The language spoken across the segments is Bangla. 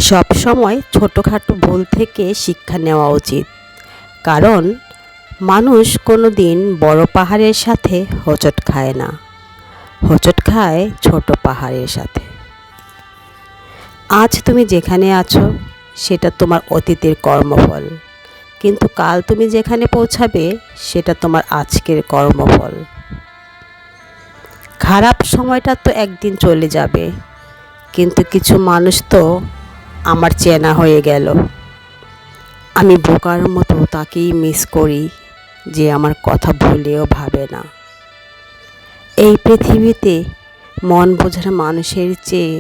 সব সময় ছোটোখাটো ভুল থেকে শিক্ষা নেওয়া উচিত, কারণ মানুষ কোনো দিন বড় পাহাড়ের সাথে হোঁচট খায় না, হোঁচট খায় ছোট পাহাড়ের সাথে। আজ তুমি যেখানে আছো সেটা তোমার অতীতের কর্মফল, কিন্তু কাল তুমি যেখানে পৌঁছাবে সেটা তোমার আজকের কর্মফল। খারাপ সময়টা তো একদিন চলে যাবে, কিন্তু কিছু মানুষ তো আমার চেনা হয়ে গেল। আমি বোকার মতো তাকেই মিস করি যে আমার কথা ভুলেও ভাবে না। এই পৃথিবীতে মন বোঝার মানুষের চেয়ে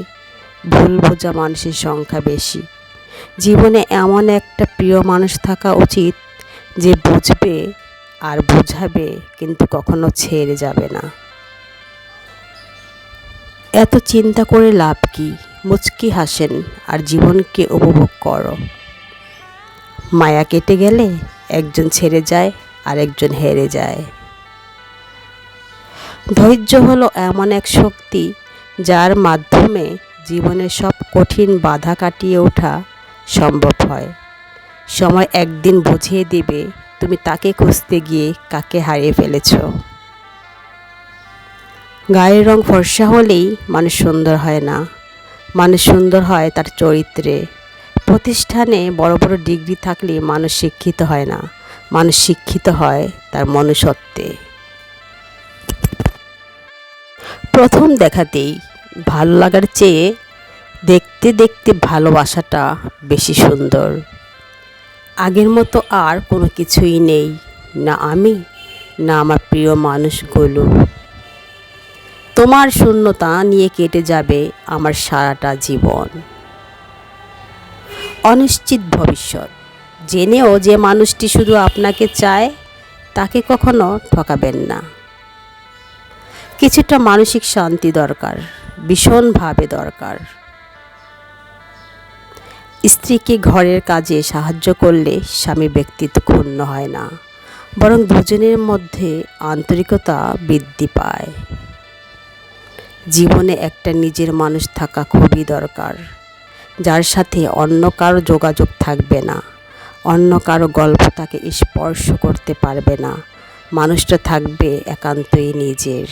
ভুল বোঝা মানুষের সংখ্যা বেশি। জীবনে এমন একটা প্রিয় মানুষ থাকা উচিত যে বুঝবে আর বোঝাবে, কিন্তু কখনো ছেড়ে যাবে না। এত চিন্তা করে লাভ কি? মুচকি হাসেন আর জীবনকে উপভোগ করো। মায়া কেটে গেলে একজন ছেড়ে যায় আর একজন হেরে যায়। ধৈর্য হলো এমন এক শক্তি যার মাধ্যমে জীবনের সব কঠিন বাধা কাটিয়ে ওঠা সম্ভব হয়। সময় একদিন বুঝিয়ে দিবে তুমি তাকে খুঁজতে গিয়ে কাকে হারিয়ে ফেলেছ। গায়ের রং ফর্সা হলেই মানুষ সুন্দর হয় না, মানুষ সুন্দর হয় তার চরিত্রে। প্রতিষ্ঠানে বড় বড় ডিগ্রি থাকলে মানুষ শিক্ষিত হয় না, মানুষ শিক্ষিত হয় তার মনুষ্যত্বে। প্রথম দেখাতেই ভালো লাগার চেয়ে দেখতে দেখতে ভালোবাসাটা বেশি সুন্দর। আগের মতো আর কোনো কিছুই নেই, না আমি, না আমার প্রিয় মানুষগুলো। তোমার শূন্যতা নিয়ে কেটে যাবে আমার সারাটা জীবন। অনিশ্চিত ভবিষ্যৎ জেনেও যে মানুষটি শুধু আপনাকে চায় তাকে কখনো ঠকাবেন না। কিছুটা মানসিক শান্তি দরকার, ভীষণভাবে দরকার। স্ত্রীকে ঘরের কাজে সাহায্য করলে স্বামীর ব্যক্তিত্ব ক্ষুণ্ণ হয় না, বরং দুজনের মধ্যে আন্তরিকতা বৃদ্ধি পায়। জীবনে একটা নিজের মানুষ থাকা খুবই দরকার, যার সাথে অন্য কারো যোগাযোগ থাকবে না, অন্য কারো গল্প তাকে স্পর্শ করতে পারবে না। মানুষটা থাকবে একান্তই নিজের।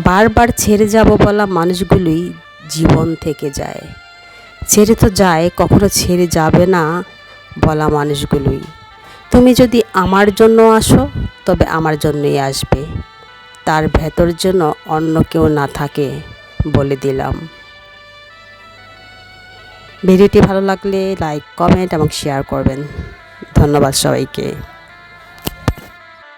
বারবার ছেড়ে যাব বলা মানুষগুলোই জীবন থেকে যায়। ছেড়ে তো যায়, কখনো ছেড়ে যাবে না বলা মানুষগুলোই। তুমি যদি আমার জন্য আসো তবে আমার জন্যই আসবে, তার ভেতর যেন অন্য কেউ না থাকে বলে দিলাম। ভিডিওটি ভালো লাগলে লাইক, কমেন্ট এবং শেয়ার করবেন। ধন্যবাদ সবাইকে।